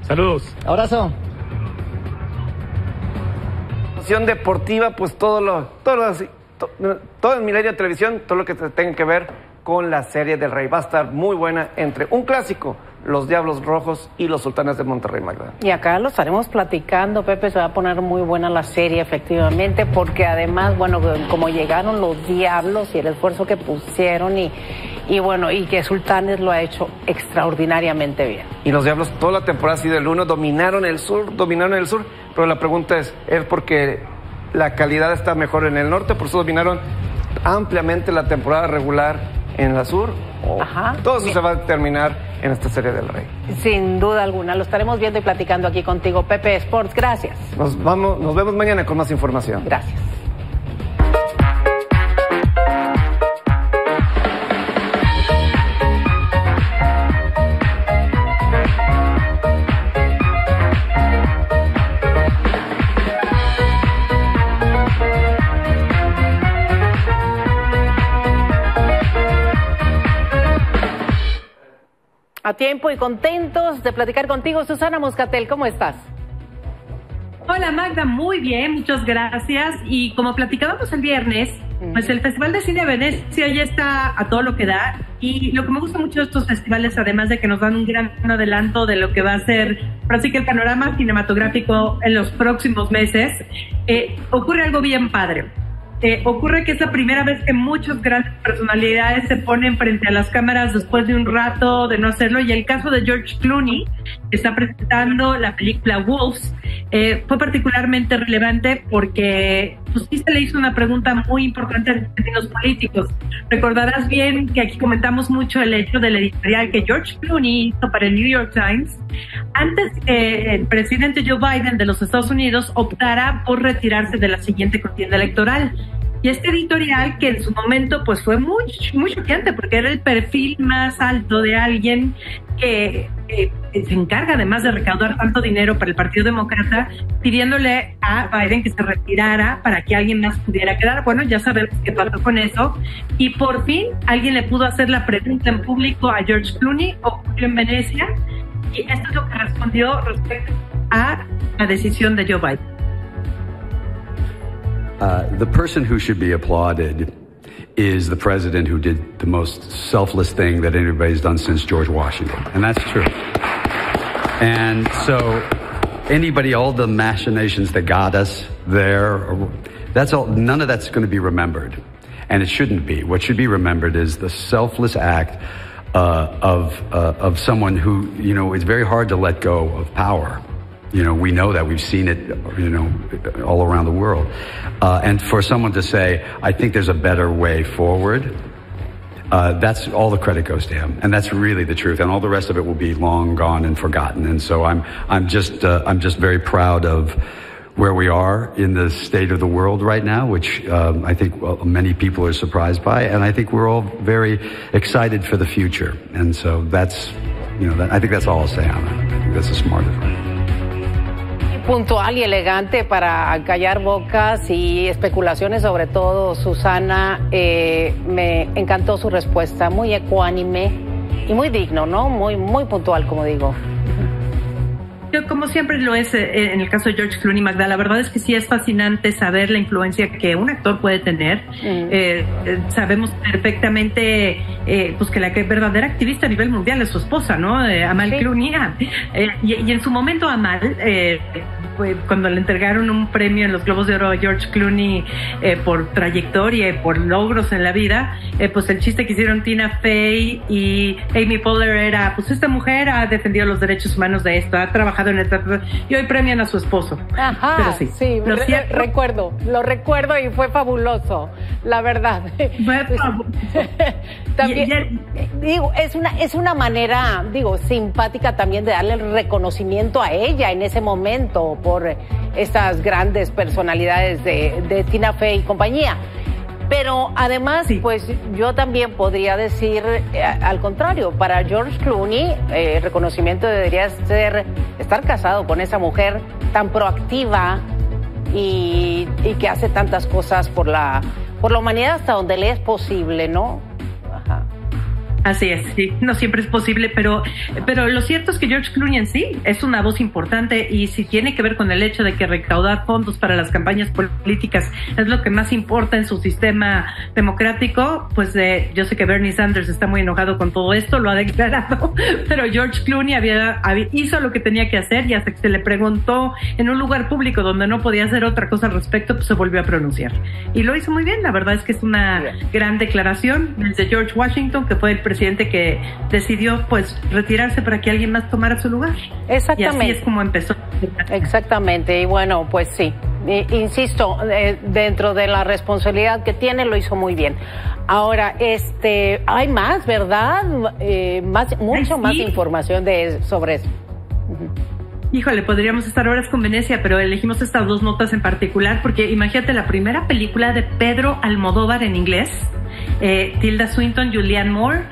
Saludos. Abrazo. Deportiva, pues todo en Milenio Televisión, todo lo que tenga que ver con la Serie del Rey. Va a estar muy buena entre un clásico, los Diablos Rojos y los Sultanes de Monterrey, Magda. Y acá lo estaremos platicando, Pepe, se va a poner muy buena la serie, efectivamente, porque además, bueno, como llegaron los Diablos y el esfuerzo que pusieron y bueno, y que Sultanes lo ha hecho extraordinariamente bien. Y los Diablos toda la temporada ha sido el 1, dominaron el sur, pero la pregunta es porque la calidad está mejor en el norte, por eso dominaron ampliamente la temporada regular en la sur. Todo eso se va a terminar en esta Serie del Rey. Sin duda alguna, lo estaremos viendo y platicando aquí contigo, Pepe Sports. Gracias. Nos vemos mañana con más información. Gracias. a tiempo y contentos de platicar contigo. Susana Moscatel, ¿cómo estás? Hola Magda, muy bien, muchas gracias. Y como platicábamos el viernes, pues el Festival de Cine de Venecia ya está a todo lo que da. Y lo que me gusta mucho de estos festivales, además de que nos dan un gran adelanto de lo que va a ser, pero sí que el panorama cinematográfico en los próximos meses, ocurre algo bien padre. Ocurre que es la primera vez que muchas grandes personalidades se ponen frente a las cámaras después de un rato de no hacerlo, y el caso de George Clooney, que está presentando la película Wolves, fue particularmente relevante porque pues, sí se le hizo una pregunta muy importante en términos políticos. Recordarás bien que aquí comentamos mucho el hecho del editorial que George Clooney hizo para el New York Times antes que el presidente Joe Biden de los Estados Unidos optara por retirarse de la siguiente contienda electoral. Y este editorial, que en su momento pues fue muy choqueante, porque era el perfil más alto de alguien que se encarga además de recaudar tanto dinero para el Partido Demócrata, pidiéndole a Biden que se retirara para que alguien más pudiera quedar. Bueno, ya sabemos qué pasó con eso. Y por fin alguien le pudo hacer la pregunta en público a George Clooney, ocurrió en Venecia, y esto es lo que respondió respecto a la decisión de Joe Biden. The person who should be applauded is the president who did the most selfless thing that anybody's done since George Washington. And that's true. And so anybody, all the machinations that got us there, that's all, none of that's going to be remembered. And it shouldn't be. What should be remembered is the selfless act of someone who, you know, it's very hard to let go of power. You know, we know that. We've seen it, you know, all around the world. And for someone to say, I think there's a better way forward, that's all the credit goes to him. And that's really the truth. And all the rest of it will be long gone and forgotten. And so I'm just very proud of where we are in the state of the world right now, which I think many people are surprised by. And I think we're all very excited for the future. And so that's, you know, I think that's all I'll say on that. I think that's the smartest way. Puntual y elegante para callar bocas y especulaciones, sobre todo, Susana. Me encantó su respuesta, muy ecuánime y muy digno, ¿no? Muy puntual, como digo. Yo, como siempre lo es en el caso de George Clooney, Magda, la verdad es que sí es fascinante saber la influencia que un actor puede tener. Sabemos perfectamente pues que la verdadera activista a nivel mundial es su esposa, ¿no? Amal Clooney. Y en su momento Amal, cuando le entregaron un premio en los Globos de Oro a George Clooney por trayectoria y por logros en la vida, pues el chiste que hicieron Tina Fey y Amy Poehler era, pues esta mujer ha defendido los derechos humanos de esto, ha trabajado en esta, y hoy premian a su esposo. Ajá, pero sí, lo recuerdo y fue fabuloso, la verdad. Fue fabuloso. También, digo, es una manera, digo, simpática también de darle el reconocimiento a ella en ese momento por estas grandes personalidades de Tina Fey y compañía. Pero además, pues yo también podría decir al contrario, para George Clooney, el reconocimiento debería estar casado con esa mujer tan proactiva y que hace tantas cosas por la humanidad hasta donde le es posible, ¿no? Ajá. Así es, sí, no siempre es posible, pero lo cierto es que George Clooney en sí es una voz importante, y si tiene que ver con el hecho de que recaudar fondos para las campañas políticas es lo que más importa en su sistema democrático, pues yo sé que Bernie Sanders está muy enojado con todo esto, lo ha declarado, pero George Clooney hizo lo que tenía que hacer, y hasta que se le preguntó en un lugar público donde no podía hacer otra cosa al respecto, pues se volvió a pronunciar. Y lo hizo muy bien, la verdad es que es una gran declaración desde George Washington, que fue el presidente que decidió pues retirarse para que alguien más tomara su lugar. Exactamente. Y así es como empezó. Exactamente, y bueno, pues sí, insisto, dentro de la responsabilidad que tiene, lo hizo muy bien. Ahora, hay más, ¿verdad? Mucho más información sobre eso. Híjole, podríamos estar horas con Venecia, pero elegimos estas dos notas en particular porque imagínate, la primera película de Pedro Almodóvar en inglés, Tilda Swinton, Julianne Moore,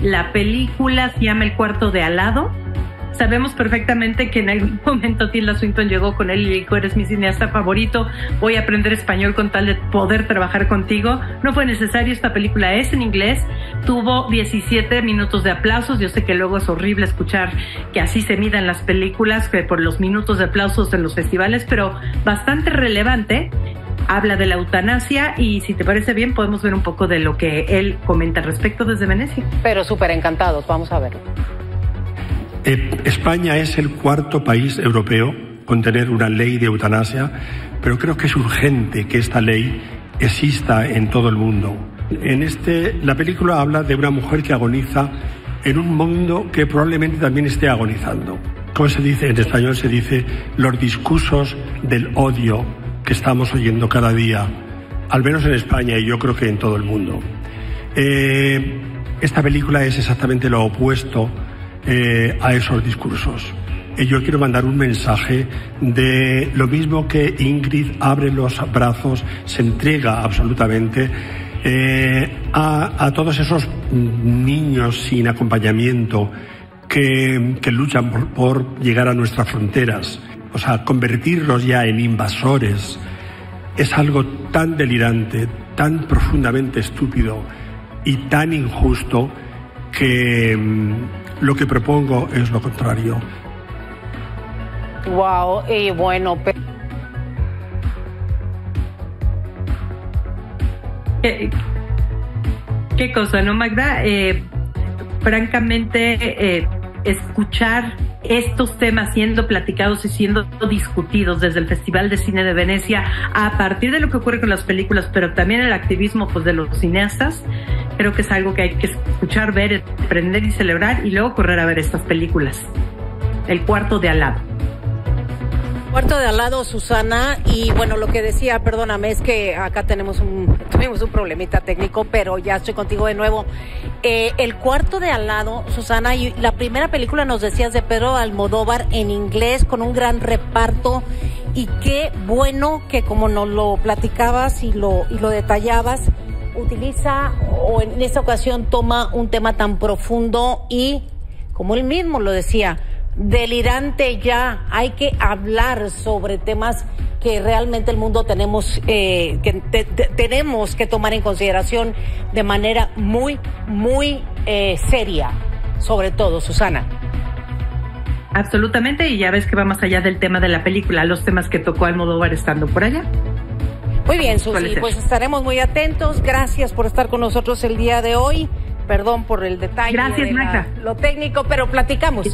la película se llama El cuarto de al lado, Sabemos perfectamente que en algún momento Tilda Swinton llegó con él y le dijo, eres mi cineasta favorito, voy a aprender español con tal de poder trabajar contigo. No fue necesario, esta película es en inglés, tuvo 17 minutos de aplausos. Yo sé que luego es horrible escuchar que así se midan las películas, que por los minutos de aplausos en los festivales, pero bastante relevante. Habla de la eutanasia y si te parece bien podemos ver un poco de lo que él comenta al respecto desde Venecia. Pero súper encantados, vamos a verlo. España es el cuarto país europeo con tener una ley de eutanasia, pero creo que es urgente que esta ley exista en todo el mundo. La película habla de una mujer que agoniza en un mundo que probablemente también esté agonizando. Como se dice en español, se dice los discursos del odio que estamos oyendo cada día, al menos en España y yo creo que en todo el mundo. Esta película es exactamente lo opuesto a esos discursos. Yo quiero mandar un mensaje de lo mismo que Ingrid abre los brazos, se entrega absolutamente a todos esos niños sin acompañamiento que luchan por llegar a nuestras fronteras. O sea, convertirlos ya en invasores es algo tan delirante, tan profundamente estúpido y tan injusto que lo que propongo es lo contrario. Wow, y bueno, ¿Qué cosa, no, Magda? Francamente, escuchar estos temas siendo platicados y siendo discutidos desde el Festival de Cine de Venecia a partir de lo que ocurre con las películas, pero también el activismo pues de los cineastas, creo que es algo que hay que escuchar, ver, aprender y celebrar y luego correr a ver estas películas. El cuarto de al lado. Cuarto de al lado, Susana, y bueno, lo que decía, perdóname, es que acá tuvimos un problemita técnico, pero ya estoy contigo de nuevo. El cuarto de al lado, Susana, y la primera película nos decías de Pedro Almodóvar en inglés con un gran reparto, y qué bueno que como nos lo platicabas y lo detallabas, utiliza o en esta ocasión toma un tema tan profundo y, como él mismo lo decía, delirante ya. Hay que hablar sobre temas que realmente el mundo tenemos que tomar en consideración de manera muy seria, sobre todo, Susana. Absolutamente, y ya ves que va más allá del tema de la película, los temas que tocó Almodóvar estando por allá. Muy bien, Susi, pues estaremos muy atentos. Gracias por estar con nosotros el día de hoy. Perdón por el detalle. Gracias, Magda. Lo técnico, pero platicamos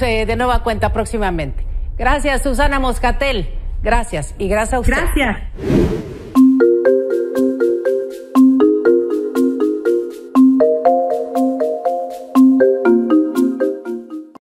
de nueva cuenta próximamente. Gracias, Susana Moscatel. Gracias, y gracias a usted. Gracias.